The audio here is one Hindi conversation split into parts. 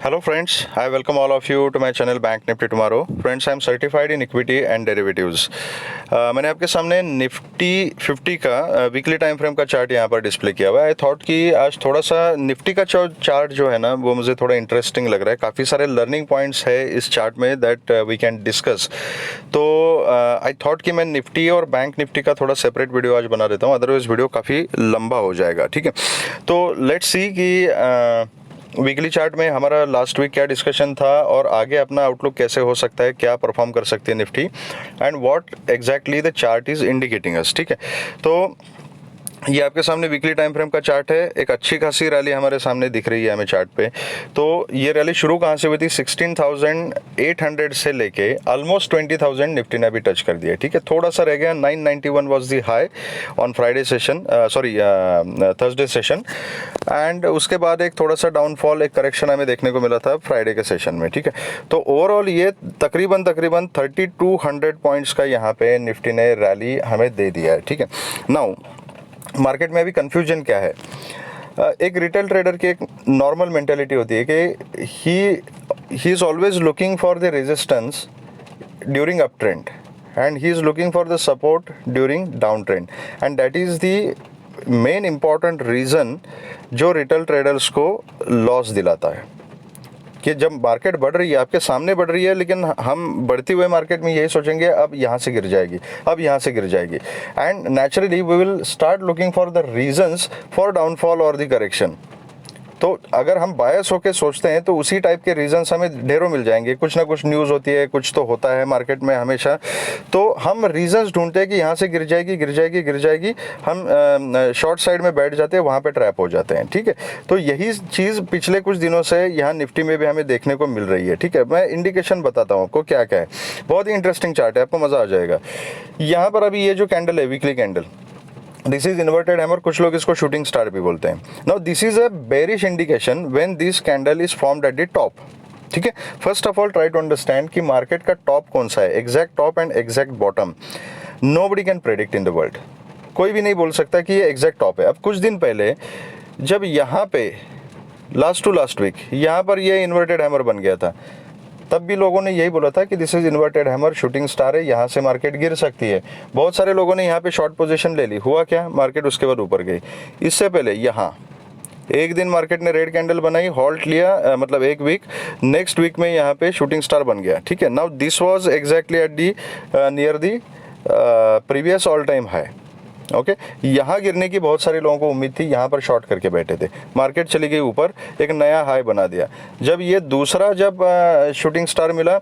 Hello friends, I welcome all of you to my channel Bank Nifty Tomorrow. Friends, I am certified in equity and derivatives. मैंने आपके सामने निफ्टी 50 का वीकली टाइम फ्रेम का चार्ट यहाँ पर डिस्प्ले किया हुआ है. आई थॉट कि आज थोड़ा सा निफ्टी का चार्ट जो है ना वो मुझे थोड़ा इंटरेस्टिंग लग रहा है. काफ़ी सारे लर्निंग पॉइंट्स है इस चार्ट में दैट वी कैन डिस्कस. तो आई थॉट कि मैं निफ्टी और बैंक निफ्टी का थोड़ा सेपरेट वीडियो आज बना देता हूँ, अदरवाइज वीडियो काफ़ी लंबा हो जाएगा. ठीक है, तो लेट्स सी कि वीकली चार्ट में हमारा लास्ट वीक क्या डिस्कशन था और आगे अपना आउटलुक कैसे हो सकता है, क्या परफॉर्म कर सकती है Nifty and what exactly the chart is indicating us. ठीक है, तो ये आपके सामने वीकली टाइम फ्रेम का चार्ट है. एक अच्छी खासी रैली हमारे सामने दिख रही है हमें चार्ट पे. तो ये रैली शुरू कहाँ से हुई थी? 16,800 से लेके ऑलमोस्ट 20,000 निफ्टी ने अभी टच कर दिया. ठीक है, थोड़ा सा रह गया. 991 was the high on Friday session, Thursday session. And उसके बाद एक थोड़ा सा डाउनफॉल, एक करेक्शन हमें देखने को मिला था फ्राइडे के सेशन में. ठीक है, तो ओवरऑल ये तकरीबन 3200 पॉइंट्स का यहाँ पे निफ्टी ने रैली हमें दे दिया है. ठीक है, नाउ मार्केट में अभी कन्फ्यूजन क्या है? एक रिटेल ट्रेडर की एक नॉर्मल मेंटेलिटी होती है कि he is always looking for the resistance during up trend and he is looking for the support during down trend, and that is the main important reason जो रिटेल ट्रेडर्स को लॉस दिलाता है. कि जब मार्केट बढ़ रही है, आपके सामने बढ़ रही है, लेकिन हम बढ़ती हुए मार्केट में यही सोचेंगे अब यहाँ से गिर जाएगी, अब यहाँ से गिर जाएगी, and naturally we will start looking for the reasons for downfall और द करेक्शन. तो अगर हम बायस होकर सोचते हैं तो उसी टाइप के रीजंस हमें ढेरों मिल जाएंगे. कुछ ना कुछ न्यूज़ होती है, कुछ तो होता है मार्केट में हमेशा. तो हम रीजंस ढूंढते हैं कि यहाँ से गिर जाएगी गिर जाएगी गिर जाएगी, हम शॉर्ट साइड में बैठ जाते हैं, वहाँ पे ट्रैप हो जाते हैं. ठीक है, तो यही चीज़ पिछले कुछ दिनों से यहाँ निफ्टी में भी हमें देखने को मिल रही है. ठीक है, मैं इंडिकेशन बताता हूँ आपको क्या क्या है. बहुत ही इंटरेस्टिंग चार्ट है, आपको मज़ा आ जाएगा. यहाँ पर अभी ये जो कैंडल है, weekly candle, this is inverted hammer, कुछ लोग इसको शूटिंग स्टार भी बोलते हैं. Now this is a bearish indication when this candle is formed at the top. ठीक है, first of all try to understand कि मार्केट का टॉप कौन सा है, exact top and exact bottom. Nobody can predict in the world. कोई भी नहीं बोल सकता कि ये एग्जैक्ट टॉप है. अब कुछ दिन पहले जब यहाँ पे लास्ट टू लास्ट वीक यहाँ पर ये इन्वर्टेड हैमर बन गया था, तब भी लोगों ने यही बोला था कि this is inverted hammer, shooting star है, यहाँ से मार्केट गिर सकती है. बहुत सारे लोगों ने यहाँ पे शॉर्ट पोजीशन ले ली. हुआ क्या? मार्केट उसके बाद ऊपर गई. इससे पहले यहाँ एक दिन मार्केट ने रेड कैंडल बनाई, हॉल्ट लिया, मतलब एक वीक, नेक्स्ट वीक में यहाँ पे शूटिंग स्टार बन गया. ठीक है, now this was exactly at the near the previous all time high. Okay, यहाँ गिरने की बहुत सारे लोगों को उम्मीद थी, यहाँ पर शॉर्ट करके बैठे थे. मार्केट चली गई ऊपर, एक नया हाई बना दिया. जब ये दूसरा शूटिंग स्टार मिला,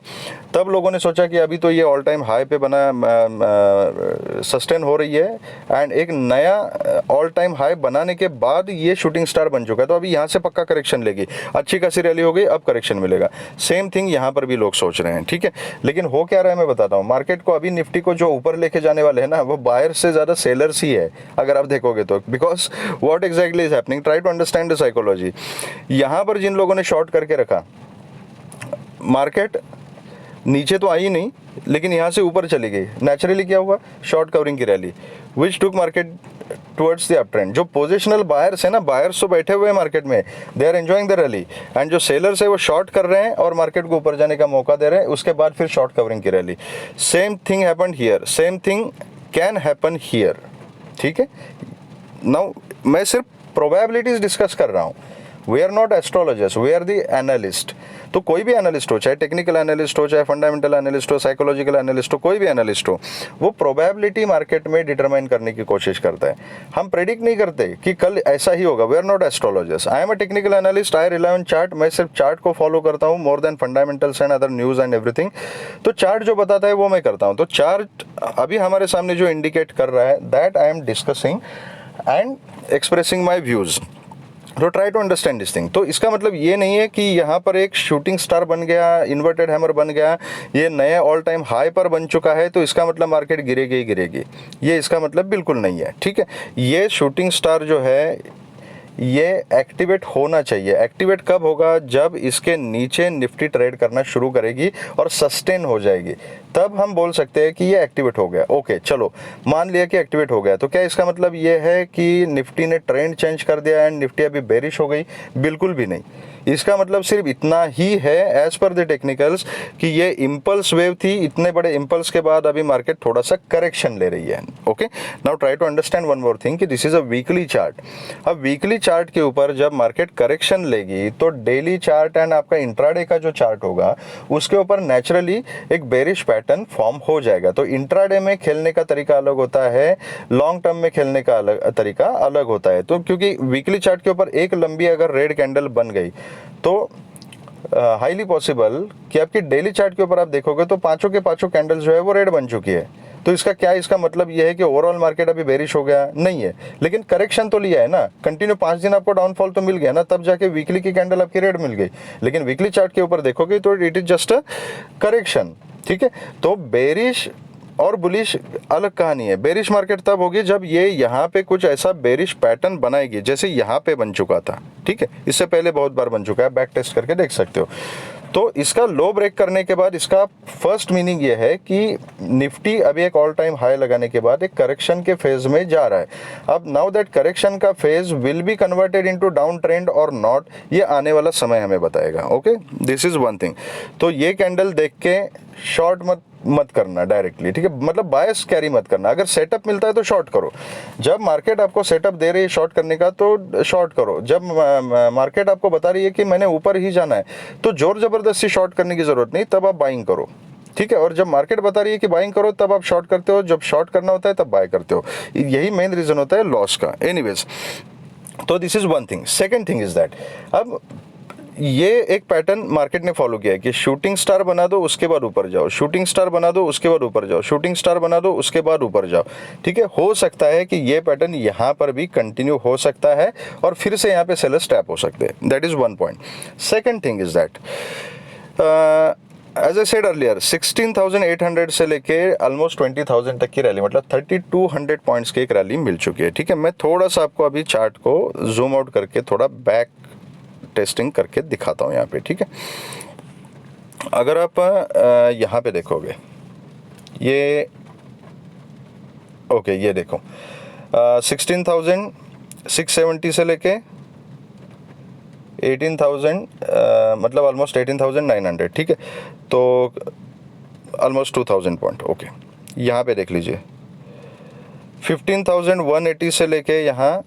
तब लोगों ने सोचा कि अभी तो ये ऑल टाइम हाई पे बना सस्टेन हो रही है, एंड एक नया ऑल टाइम हाई बनाने के बाद ये शूटिंग स्टार बन चुका है, तो अभी यहाँ से पक्का करेक्शन लेगी. अच्छी खासी रैली हो गई, अब करेक्शन मिलेगा. सेम थिंग यहाँ पर भी लोग सोच रहे हैं. ठीक है, लेकिन हो क्या रहा है मैं बताता हूँ. मार्केट को अभी निफ्टी को जो ऊपर लेके जाने वाले हैं ना, वो बायर से ज़्यादा सेलर ही है अगर आप देखोगे तो. Because what exactly is happening, try to understand the psychology. यहां पर जिन लोगों ने शॉर्ट करके रखा, मार्केट नीचे तो आई नहीं, लेकिन यहां से ऊपर चली गई. नेचुरली क्या हुआ? शॉर्ट कवरिंग की rally which took market towards the up trend. जो पोजिशनल बायर्स है ना, बायर्स तो बैठे हुए हैं मार्केट में, they are enjoying the rally, and जो सेलर्स है वो शॉर्ट कर रहे हैं और मार्केट को ऊपर जाने का मौका दे रहे हैं. उसके बाद फिर शॉर्ट कवरिंग की rally. Same thing happened here, same thing can happen here. ठीक है, नाउ मैं सिर्फ प्रोबेबिलिटीज डिस्कस कर रहा हूँ. We are not astrologers, we are the analyst. तो कोई भी एनालिस्ट हो, चाहे टेक्निकल एनालिस्ट हो, चाहे फंडामेंटल एनालिस्ट हो, साइकोलॉजिकल एनालिस्ट हो, कोई भी एनालिस्ट हो, वो प्रोबेबिलिटी मार्केट में डिटरमाइन करने की कोशिश करता है. हम प्रेडिक्ट नहीं करते कि कल ऐसा ही होगा. We are not astrologers. I am a technical analyst, I rely on chart. मैं सिर्फ चार्ट को फॉलो करता हूँ more than fundamentals and other news and everything. तो चार्ट जो बताता है वो मैं करता हूँ. तो चार्ट अभी हमारे सामने जो इंडिकेट कर रहा है, that I am discussing and expressing my views. तो try to understand this thing. तो इसका मतलब ये नहीं है कि यहाँ पर एक शूटिंग स्टार बन गया, इन्वर्टेड हैमर बन गया, ये नए ऑल टाइम हाई पर बन चुका है, तो इसका मतलब मार्केट गिरेगी ही गिरेगी. ये इसका मतलब बिल्कुल नहीं है. ठीक है, ये शूटिंग स्टार जो है ये एक्टिवेट होना चाहिए। एक्टिवेट कब होगा? जब इसके नीचे निफ्टी ट्रेड करना शुरू करेगी और सस्टेन हो जाएगी, तब हम बोल सकते हैं कि ये एक्टिवेट हो गया। ओके चलो, मान लिया कि एक्टिवेट हो गया, तो क्या इसका मतलब ये है कि निफ्टी ने ट्रेंड चेंज कर दिया एंड निफ्टी अभी बेरिश हो गई? बिल्कुल भी नहीं। इसका मतलब सिर्फ इतना ही है एज पर द टेक्निकल्स कि ये इम्पल्स वेव थी, इतने बड़े इम्पल्स के बाद अभी मार्केट थोड़ा सा करेक्शन ले रही है। Okay, now try to understand one more thing कि this is a weekly chart. अब वीकली चार्ट के ऊपर जब मार्केट करेक्शन लेगी तो डेली चार्ट एंड आपका इंट्राडे का जो चार्ट होगा उसके ऊपर नेचुरली एक बेरिश पैटर्न फॉर्म हो जाएगा। तो इंट्राडे में खेलने का तरीका अलग होता है, लॉन्ग टर्म में खेलने का तरीका अलग होता है। तो क्योंकि वीकली चार्ट के ऊपर एक लंबी अगर रेड कैंडल बन गई तो हाईली पॉसिबल कि आपकी डेली चार्ट के ऊपर आप देखोगे तो पांचों के पांचों कैंडल्स जो है वो रेड बन चुकी है। तो इसका क्या, इसका मतलब यह है कि ओवरऑल मार्केट अभी बेरिश हो गया? नहीं है, लेकिन करेक्शन तो लिया है ना, कंटिन्यू 5 दिन आपको डाउनफॉल तो मिल गया ना, तब जाके वीकली की कैंडल आपकी रेड मिल गई। लेकिन वीकली चार्ट के ऊपर देखोगे तो it is just a correction. ठीक है, तो बेरिश और बुलिश अलग कहानी है। बेरिश मार्केट तब होगी जब ये यहाँ पे कुछ ऐसा बेरिश पैटर्न बनाएगी जैसे यहाँ पे बन चुका था। ठीक है, इससे पहले बहुत बार बन चुका है, बैक टेस्ट करके देख सकते हो। तो इसका लो ब्रेक करने के बाद इसका फर्स्ट मीनिंग ये है कि निफ्टी अभी एक ऑल टाइम हाई लगाने के बाद एक करेक्शन के फेज में जा रहा है। अब नाउ दैट करेक्शन का phase will be converted into down trend और नॉट, ये आने वाला समय हमें बताएगा। Okay, this is one thing. तो ये कैंडल देख के शॉर्ट मत करना डायरेक्टली, ठीक है, मतलब बायस कैरी मत करना। अगर सेटअप मिलता है तो शॉर्ट करो, जब मार्केट आपको सेटअप दे रही है शॉर्ट करने का तो शॉर्ट करो। जब मार्केट आपको बता रही है कि मैंने ऊपर ही जाना है तो जोर जबरदस्ती शॉर्ट करने की जरूरत नहीं, तब आप बाइंग करो। ठीक है, और जब मार्केट बता रही है कि बाइंग करो तब आप शॉर्ट करते हो, जब शॉर्ट करना होता है तब बाय करते हो। यही मेन रीजन होता है लॉस का। एनीवेज, तो this is one thing. Second thing is that अब ये एक पैटर्न मार्केट ने फॉलो किया है कि शूटिंग स्टार बना दो उसके बाद ऊपर जाओ, शूटिंग स्टार बना दो उसके बाद ऊपर जाओ, शूटिंग स्टार बना दो उसके बाद ऊपर जाओ। ठीक है, हो सकता है कि ये पैटर्न यहाँ पर भी कंटिन्यू हो सकता है और फिर से यहाँ पे सेलर्स टैप हो सकते हैं। That is one point. Second thing is that as I said earlier 16,800 से लेके ऑलमोस्ट 20,000 तक की रैली, मतलब 3,200 पॉइंट्स की एक रैली मिल चुकी है। ठीक है, मैं थोड़ा सा आपको अभी चार्ट को जूम आउट करके थोड़ा बैक टेस्टिंग करके दिखाता हूँ यहाँ पे। ठीक है, अगर आप यहाँ पे देखोगे ये, ओके ये देखो 16,670 से लेके 18,000 मतलब ऑलमोस्ट 18,900। ठीक है, तो ऑलमोस्ट 2,000 पॉइंट। ओके, यहाँ पे देख लीजिए 15,180 से लेके यहाँ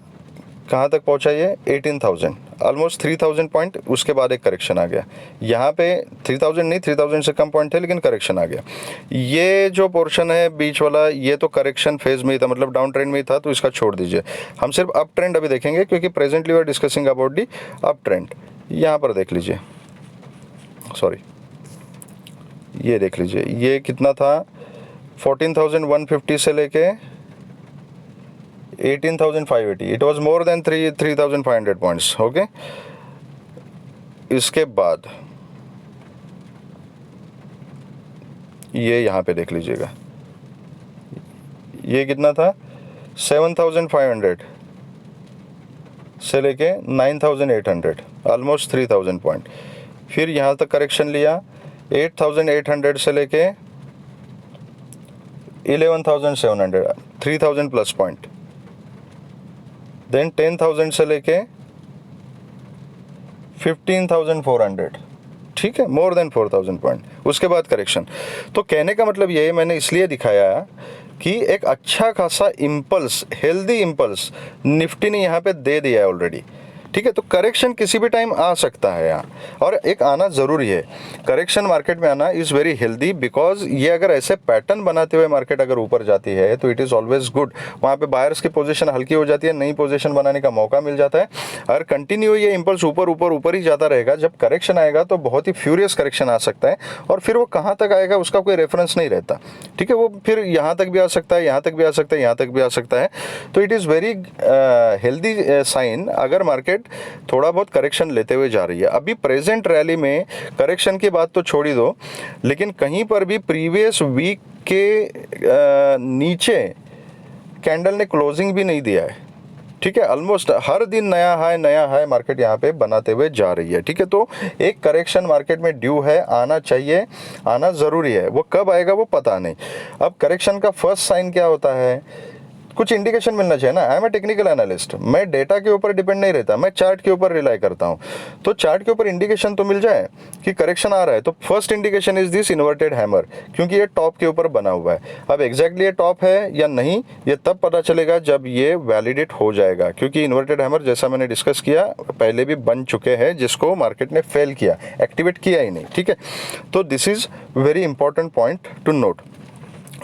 कहाँ तक पहुँचा ये 18,000, ऑलमोस्ट 3,000 पॉइंट। उसके बाद एक करेक्शन आ गया, यहाँ पे 3,000 नहीं 3,000 से कम पॉइंट थे लेकिन करेक्शन आ गया। ये जो पोर्शन है बीच वाला ये तो करेक्शन फेज में ही था, मतलब डाउन ट्रेंड में ही था, तो इसका छोड़ दीजिए। हम सिर्फ अप ट्रेंड अभी देखेंगे क्योंकि presently we are discussing about the up trend. यहाँ पर देख लीजिए, सॉरी ये देख लीजिए ये कितना था, 14,150 से लेके 18,580, it was more than 3,500 points. Okay, इसके बाद ये यहाँ पे देख लीजिएगा ये कितना था, 7,500 से लेके 9,800, ऑलमोस्ट 3,000 पॉइंट। फिर यहाँ तक करेक्शन लिया 8,800 से लेके 11,700, 3,000 प्लस पॉइंट। देन 10,000 से लेके 15,400, ठीक है, मोर देन 4,000 पॉइंट। उसके बाद करेक्शन। तो कहने का मतलब ये मैंने इसलिए दिखाया कि एक अच्छा खासा इम्पल्स, हेल्दी इम्पल्स निफ्टी ने यहाँ पे दे दिया है ऑलरेडी। ठीक है, तो करेक्शन किसी भी टाइम आ सकता है यहाँ, और एक आना ज़रूरी है। करेक्शन मार्केट में आना इज़ वेरी हेल्दी, बिकॉज ये अगर ऐसे पैटर्न बनाते हुए मार्केट अगर ऊपर जाती है तो इट इज़ ऑलवेज गुड। वहाँ पे बायर्स की पोजीशन हल्की हो जाती है, नई पोजीशन बनाने का मौका मिल जाता है। अगर कंटिन्यू ये इम्पल्स ऊपर ऊपर ऊपर ही जाता रहेगा, जब करेक्शन आएगा तो बहुत ही फ्यूरियस करेक्शन आ सकता है, और फिर वो कहाँ तक आएगा उसका कोई रेफरेंस नहीं रहता। ठीक है, वो फिर यहाँ तक भी आ सकता है, यहाँ तक भी आ सकता है, यहाँ तक भी आ सकता है। तो it is very healthy sign अगर मार्केट थोड़ा बहुत करेक्शन लेते हुए जा रही है। अभी प्रेजेंट रैली में करेक्शन की बात तो छोड़ ही दो, लेकिन कहीं पर भी प्रीवियस वीक के नीचे कैंडल ने क्लोजिंग भी नहीं दिया है। ठीक है, ऑलमोस्ट हर दिन नया हाई मार्केट यहाँ पे बनाते हुए जा रही है। ठीक है, तो एक करेक्शन मार्केट में ड्यू है, आना चाहिए, आना ज़रूरी है, वो कब आएगा वो पता नहीं। अब करेक्शन का फर्स्ट साइन क्या होता है, कुछ इंडिकेशन मिलना चाहिए ना। I am a technical analyst, मैं डेटा के ऊपर डिपेंड नहीं रहता, मैं चार्ट के ऊपर रिलाई करता हूँ। तो चार्ट के ऊपर इंडिकेशन तो मिल जाए कि करेक्शन आ रहा है। तो first indication is this inverted hammer, क्योंकि ये टॉप के ऊपर बना हुआ है। अब एग्जैक्टली ये टॉप है या नहीं, ये तब पता चलेगा जब ये वैलिडेट हो जाएगा, क्योंकि इन्वर्टेड हैमर जैसा मैंने डिस्कस किया पहले भी बन चुके हैं, जिसको मार्केट ने फेल किया, एक्टिवेट किया ही नहीं। ठीक है, तो this is very important point two note.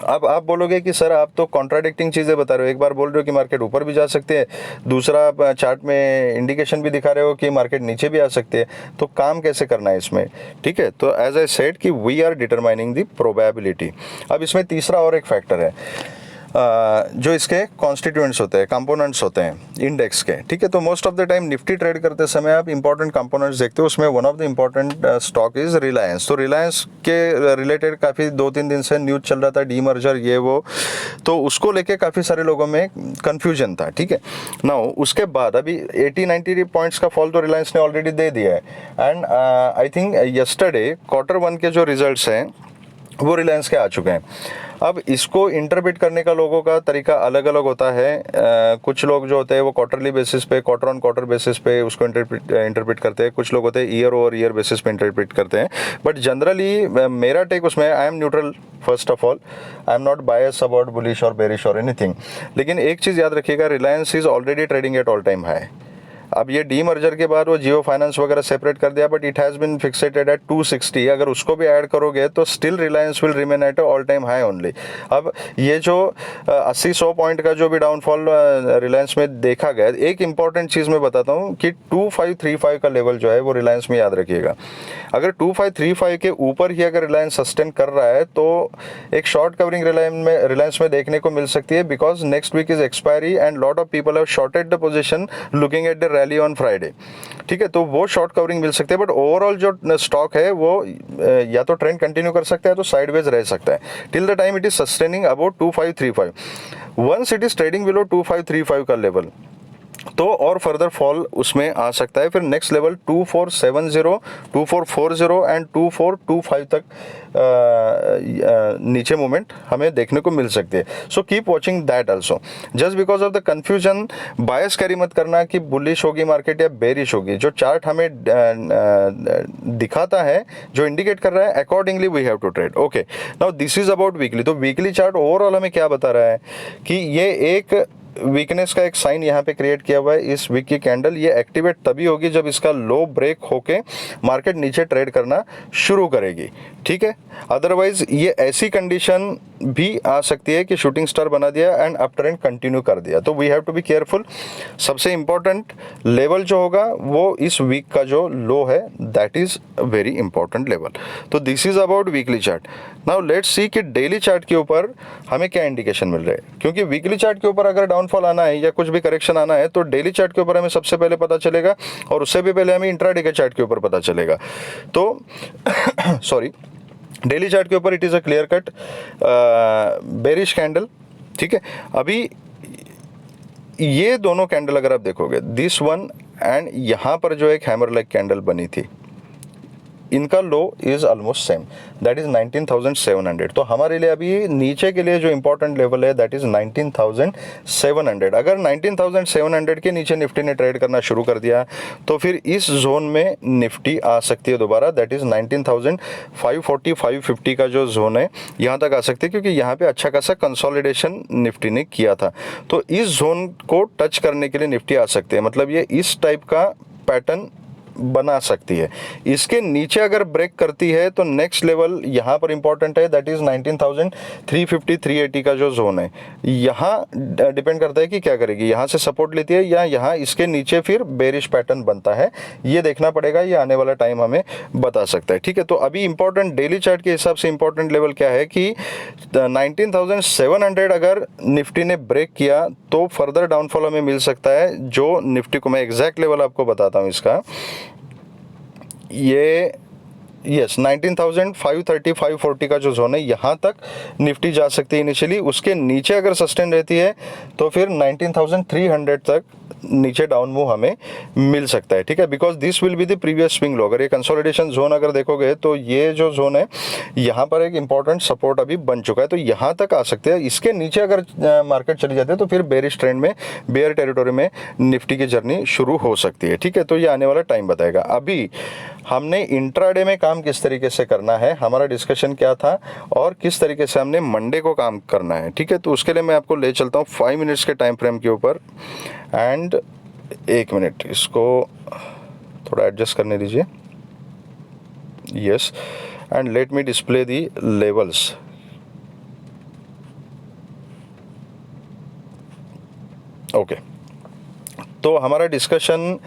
अब आप बोलोगे कि सर आप तो कॉन्ट्राडिक्टिंग चीज़ें बता रहे हो, एक बार बोल रहे हो कि मार्केट ऊपर भी जा सकती है, दूसरा आप चार्ट में इंडिकेशन भी दिखा रहे हो कि मार्केट नीचे भी आ सकती है, तो काम कैसे करना है इसमें। ठीक है, तो एज आई सेड कि we are determining the probability. अब इसमें तीसरा और एक फैक्टर है, जो इसके कॉन्स्टिट्यूएंट्स होते हैं, कंपोनेंट्स होते हैं इंडेक्स के। ठीक है, तो most of the time Nifty trade करते समय आप इंपॉर्टेंट कंपोनेंट्स देखते हो, उसमें one of the important stock is Reliance. तो रिलायंस के रिलेटेड काफ़ी 2-3 दिन से न्यूज़ चल रहा था, डीमर्जर ये वो, तो उसको लेके काफ़ी सारे लोगों में कन्फ्यूजन था। ठीक है, नाउ उसके बाद अभी 80-90 पॉइंट्स का फॉल तो रिलायंस ने ऑलरेडी दे दिया है। And I think yesterday Q1 के जो रिजल्ट्स हैं वो रिलायंस के आ चुके हैं। अब इसको इंटरप्रेट करने का लोगों का तरीका अलग अलग होता है। कुछ लोग जो होते हैं वो क्वार्टरली बेसिस पे, क्वार्टर ऑन क्वार्टर बेसिस पे उसको इंटरप्रेट करते हैं, कुछ लोग होते हैं ईयर ओवर ईयर बेसिस पे इंटरप्रेट करते हैं। बट जनरली मेरा टेक उसमें, I am neutral first of all, I am not bias about bullish और बेरिश और एनीथिंग। लेकिन एक चीज़ याद रखिएगा, Reliance is already trading at all time high. अब ये डीमर्जर के बाद वो जियो फाइनेंस वगैरह सेपरेट कर दिया, but it has been fixated at 260। अगर उसको भी ऐड करोगे तो still Reliance will remain at all time high only. अब ये जो 80-100 पॉइंट का जो भी डाउनफॉल रिलायंस में देखा गया, एक इंपॉर्टेंट चीज़ मैं बताता हूँ कि 2535 का लेवल जो है वो रिलायंस में याद रखिएगा। अगर 2535 के ऊपर ही अगर रिलायंस सस्टेन कर रहा है तो एक शॉर्ट कवरिंग रिलायंस में देखने को मिल सकती है, because next week is expiry and lot of people have shorted the position looking at the rally on Friday. ठीक है, तो वो शॉर्ट कवरिंग मिल सकती है, बट ओवरऑल जो स्टॉक है वो या तो ट्रेंड कंटिन्यू कर सकता है तो साइडवेज रह सकता है till the time it is sustaining about 2535। Once it is trading below 2535 का लेवल तो और फर्दर फॉल उसमें आ सकता है। फिर नेक्स्ट लेवल 2470, 2440 एंड 2425 तक नीचे मूवमेंट हमें देखने को मिल सकती है। So keep watching that also. Just because of the confusion bias carry मत करना कि बुलिश होगी मार्केट या बेरिश होगी। जो चार्ट हमें दिखाता है, जो इंडिकेट कर रहा है, accordingly we have to trade. Okay, now this is about weekly. तो वीकली चार्ट ओवरऑल हमें क्या बता रहा है कि ये एक वीकनेस का एक साइन यहाँ पे क्रिएट किया हुआ है। इस वीक की कैंडल ये एक्टिवेट तभी होगी जब इसका लो ब्रेक होके मार्केट नीचे ट्रेड करना शुरू करेगी। ठीक है, अदरवाइज ये ऐसी कंडीशन भी आ सकती है कि शूटिंग स्टार बना दिया एंड अप ट्रेंड कंटिन्यू कर दिया। तो we have to be careful. सबसे इंपॉर्टेंट लेवल जो होगा वो इस वीक का जो लो है, that is very important level. तो this is about weekly chart. Now let's see कि डेली चार्ट के ऊपर हमें क्या इंडिकेशन मिल रहे हैं, क्योंकि वीकली चार्ट के ऊपर अगर डाउनफॉल आना है या कुछ भी करेक्शन आना है तो डेली चार्ट के ऊपर हमें सबसे पहले पता चलेगा, और उससे भी पहले हमें इंट्राडे के चार्ट के ऊपर पता चलेगा। तो सॉरी, डेली चार्ट के ऊपर it is a clear cut bearish candle. ठीक है, अभी ये दोनों कैंडल अगर आप देखोगे, दिस वन एंड यहाँ पर जो एक हैमर लाइक कैंडल बनी थी, इनका low is almost same, that is 19,700। तो हमारे लिए अभी नीचे के लिए जो इंपॉर्टेंट लेवल है दैट इज 19,700। अगर 19,700 के नीचे निफ्टी ने ट्रेड करना शुरू कर दिया तो फिर इस जोन में निफ्टी आ सकती है दोबारा, दैट इज 19,540 550 का जो जोन है यहाँ तक आ सकती है, क्योंकि यहाँ पे अच्छा खासा कंसोलिडेशन निफ्टी ने किया था। तो इस जोन को टच करने के लिए निफ्टी आ सकती है, मतलब ये इस टाइप का पैटर्न बना सकती है। इसके नीचे अगर ब्रेक करती है तो नेक्स्ट लेवल यहाँ पर इंपॉर्टेंट है, दैट इज 19,350 380 का जो जोन है। यहाँ डिपेंड करता है कि क्या करेगी, यहाँ से सपोर्ट लेती है या यहाँ इसके नीचे फिर बेरिश पैटर्न बनता है, ये देखना पड़ेगा, ये आने वाला टाइम हमें बता सकता है। ठीक है, तो अभी इंपॉर्टेंट डेली चार्ट के हिसाब से इंपॉर्टेंट लेवल क्या है कि 19,700 अगर निफ्टी ने ब्रेक किया तो फर्दर डाउनफॉल हमें मिल सकता है। जो निफ्टी को मैं एग्जैक्ट लेवल आपको बताता हूँ इसका, ये यस 19,530 540 का जो जोन है यहाँ तक निफ्टी जा सकती है इनिशियली। उसके नीचे अगर सस्टेन रहती है तो फिर 19,300 तक नीचे डाउन मूव हमें मिल सकता है, ठीक है, because this will be the previous swing low. अगर ये कंसोलिडेशन जोन अगर देखोगे तो ये जो जोन है यहाँ पर एक इंपॉर्टेंट सपोर्ट अभी बन चुका है, तो यहाँ तक आ सकते हैं। इसके नीचे अगर मार्केट चली जाती है तो फिर बेरिश ट्रेंड में, बेयर टेरिटोरी में निफ्टी की जर्नी शुरू हो सकती है, ठीक है। तो ये आने वाला टाइम बताएगा। अभी हमने इंट्राडे में काम किस तरीके से करना है, हमारा डिस्कशन क्या था और किस तरीके से हमने मंडे को काम करना है, ठीक है। तो उसके लिए मैं आपको ले चलता हूँ 5 मिनट्स के टाइम फ्रेम के ऊपर। एंड 1 मिनट इसको थोड़ा एडजस्ट करने दीजिए। Yes, and let me display the levels. Okay, तो हमारा डिस्कशन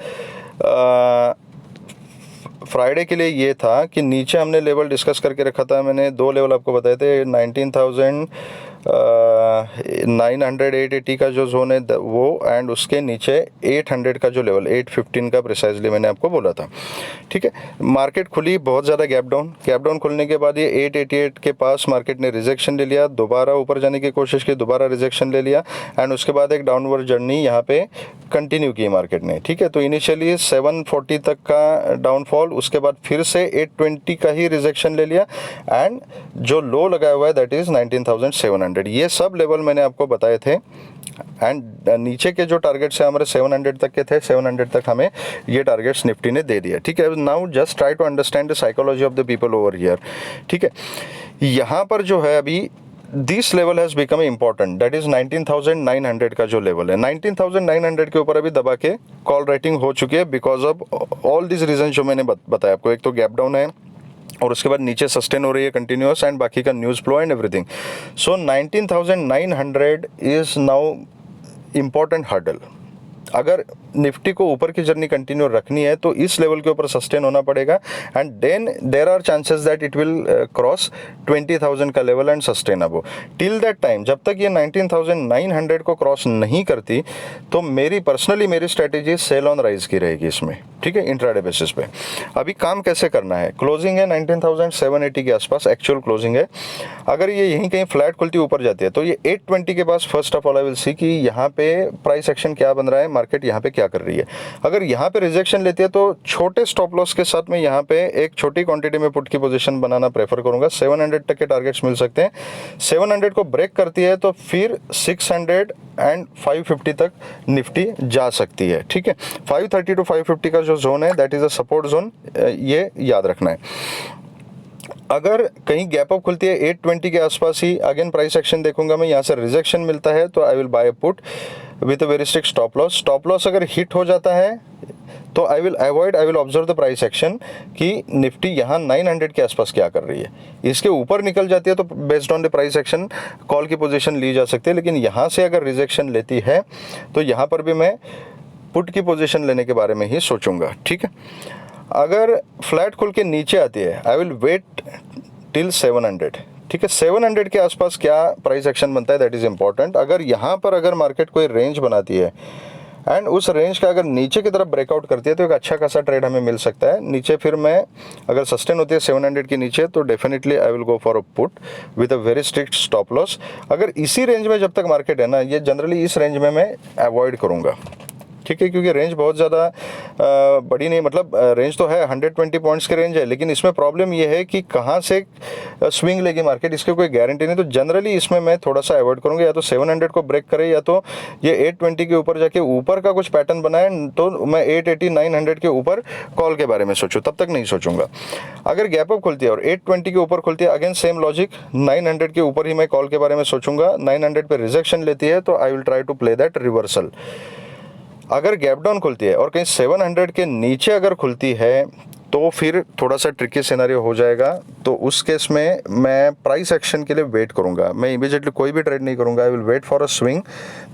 फ्राइडे के लिए ये था कि नीचे हमने लेवल डिस्कस करके रखा था। मैंने 2 लेवल आपको बताए थे, 19,980 का जो जोन है वो, एंड उसके नीचे 800 का जो लेवल 815 का प्रिसाइजली मैंने आपको बोला था, ठीक है। मार्केट खुली बहुत ज़्यादा गैप डाउन खुलने के बाद ये 888 के पास मार्केट ने रिजेक्शन ले लिया, दोबारा ऊपर जाने की कोशिश की, दोबारा रिजेक्शन ले लिया, एंड उसके बाद एक डाउनवर्ड जर्नी यहाँ पे कंटिन्यू की मार्केट ने, ठीक है। तो इनिशियली 740 तक का डाउनफॉल, उसके बाद फिर से 820 का ही रिजेक्शन ले लिया, एंड जो लो लगाया हुआ है दैट इज़ 19,700। ये सब लेवल मैंने आपको बताए थे। एंड नीचे के जो टारगेट्स है हमारे 700 तक के थे, 700 तक हमें ये टारगेट्स निफ्टी ने दे दिया, ठीक है। Now just try to understand the psychology of the people over here, ठीक है। यहाँ पर जो है अभी this level has become important, that is 19,900 का जो लेवल है, 19,900 के ऊपर अभी दबा के कॉल राइटिंग हो चुकी है because of all this reason जो मैंने बताया आपको। एक तो गैप डाउन है और उसके बाद नीचे सस्टेन हो रही है कंटिन्यूअस, एंड बाकी का news flow and everything. So 19,900 is now important hurdle. अगर निफ्टी को ऊपर की जर्नी कंटिन्यू रखनी है तो इस लेवल के ऊपर सस्टेन होना पड़ेगा, and then there are chances that it will cross 20,000 का level and sustain above. Till that time जब तक ये 19,900 को क्रॉस नहीं करती तो मेरी स्ट्रेटेजी सेल ऑन राइज की रहेगी इसमें, ठीक है, इंट्राडे बेसिस पे। अभी काम कैसे करना है, क्लोजिंग है 19,780 के आसपास एक्चुअल क्लोजिंग है। अगर ये यहीं कहीं फ्लैट खुलती ऊपर जाती है तो ये 820 के पास first of all I will see कि यहाँ पे प्राइस एक्शन क्या बन रहा है, मार्केट यहाँ पे क्या कर रही है। अगर यहाँ पे रिजेक्शन लेती है तो छोटे स्टॉप लॉस के साथ में यहाँ पे एक छोटी क्वांटिटी में पुट की पोजीशन बनाना प्रेफर करूंगा। 700 तक के टारगेट्स मिल सकते हैं। 700 को ब्रेक करती है तो फिर 600 एंड 550 तक निफ्टी जा सकती है, ठीक है। 530 टू 550 का जो जोन है that is a support zone, ये याद रखना है। अगर कहीं गैप अप खुलती है 820 के आसपास ही, अगेन प्राइस एक्शन देखूंगा मैं, यहाँ से रिजेक्शन मिलता है तो I will buy put with a very strict stop loss. Stop loss अगर हिट हो जाता है तो I will observe the price action कि निफ्टी यहाँ 900 के आसपास क्या कर रही है। इसके ऊपर निकल जाती है तो based on the price action call की पोजीशन ली जा सकती है, लेकिन यहाँ से अगर रिजेक्शन लेती है तो यहाँ पर भी मैं पुट की पोजीशन लेने के बारे में ही सोचूंगा, ठीक है। अगर फ्लैट खुल के नीचे आती है आई विल वेट टिल 700, ठीक है। 700 के आसपास क्या प्राइस एक्शन बनता है दैट इज़ इंपॉर्टेंट। अगर यहाँ पर अगर मार्केट कोई रेंज बनाती है एंड उस रेंज का अगर नीचे की तरफ ब्रेकआउट करती है तो एक अच्छा खासा ट्रेड हमें मिल सकता है। नीचे फिर मैं अगर सस्टेन होती है 700 के नीचे तो definitely I will go for a put with a very strict stop loss. अगर इसी रेंज में जब तक मार्केट है ना, ये जनरली इस रेंज में मैं अवॉइड करूँगा, ठीक है, क्योंकि रेंज बहुत ज़्यादा बड़ी नहीं, मतलब रेंज तो है 120 पॉइंट्स की रेंज है, लेकिन इसमें प्रॉब्लम ये है कि कहाँ से स्विंग लेगी मार्केट इसकी कोई गारंटी नहीं। तो जनरली इसमें मैं थोड़ा सा अवॉइड करूँगा, या तो 700 को ब्रेक करे या तो ये 820 के ऊपर जाके ऊपर का कुछ पैटर्न बनाए तो मैं 880 900 के ऊपर कॉल के बारे में सोचूँ, तब तक नहीं सोचूंगा। अगर गैप अप खुलती है और 820 के ऊपर खुलती है अगेन सेम लॉजिक, 900 के ऊपर ही मैं कॉल के बारे में सोचूंगा। 900 पे रिजेक्शन लेती है तो I will try to play that reversal. अगर गैप डाउन खुलती है और कहीं 700 के नीचे अगर खुलती है तो फिर थोड़ा सा ट्रिकी सिनेरियो हो जाएगा। तो उस केस में मैं प्राइस एक्शन के लिए वेट करूंगा, मैं इमीडिएटली कोई भी ट्रेड नहीं करूंगा। I will wait for a swing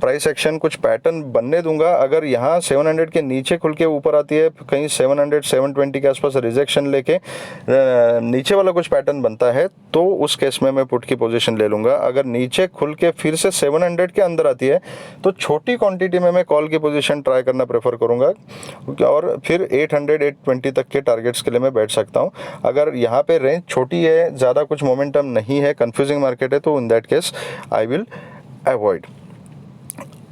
price action, कुछ पैटर्न बनने दूंगा। अगर यहाँ 700 के नीचे खुल के ऊपर आती है, कहीं 700 720 के आसपास रिजेक्शन लेके नीचे वाला कुछ पैटर्न बनता है तो उस केस में मैं पुट की पोजीशन ले लूँगा। अगर नीचे खुल के फिर से 700 के अंदर आती है तो छोटी क्वांटिटी में मैं कॉल की पोजीशन ट्राई करना प्रेफर करूँगा और फिर 800 820 तक के टारगेट टारगेट्स के लिए मैं बैठ सकता हूँ। अगर यहाँ पे रेंज छोटी है, ज़्यादा कुछ मोमेंटम नहीं है, कंफ्यूजिंग मार्केट है, तो in that case I will avoid.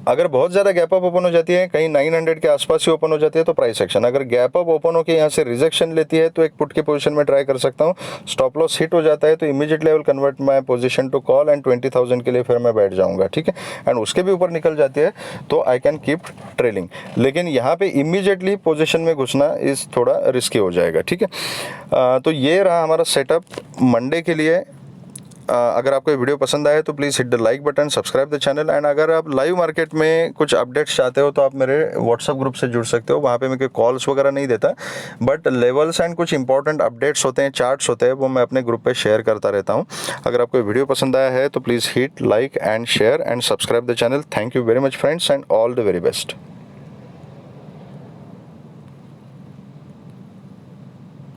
अगर बहुत ज़्यादा गैप अप ओपन हो जाती है, कहीं 900 के आसपास ही ओपन हो जाती है, तो प्राइस एक्शन। अगर गैप अप ओपन होकर यहाँ से रिजेक्शन लेती है तो एक पुट की पोजीशन में ट्राई कर सकता हूँ। स्टॉप लॉस हिट हो जाता है तो immediately I will convert my position to call and 20,000 के लिए फिर मैं बैठ जाऊँगा, ठीक है। एंड उसके भी ऊपर निकल जाती है तो आई कैन कीप ट्रेलिंग, लेकिन यहाँ पे इमीडिएटली पोजीशन में घुसना इस थोड़ा रिस्की हो जाएगा, ठीक है। तो ये रहा हमारा सेटअप मंडे के लिए। अगर आपको ये वीडियो पसंद आए तो please hit the like button, subscribe the channel. And अगर आप लाइव मार्केट में कुछ अपडेट्स चाहते हो तो आप मेरे व्हाट्सअप ग्रुप से जुड़ सकते हो। वहाँ पे मैं कोई कॉल्स वगैरह नहीं देता, बट लेवल्स एंड कुछ इंपॉर्टेंट अपडेट्स होते हैं, चार्ट्स होते हैं, वो मैं अपने ग्रुप पे शेयर करता रहता हूँ। अगर आपको वीडियो पसंद आया है तो please hit like and share and subscribe the channel. Thank you very much friends and all the very best.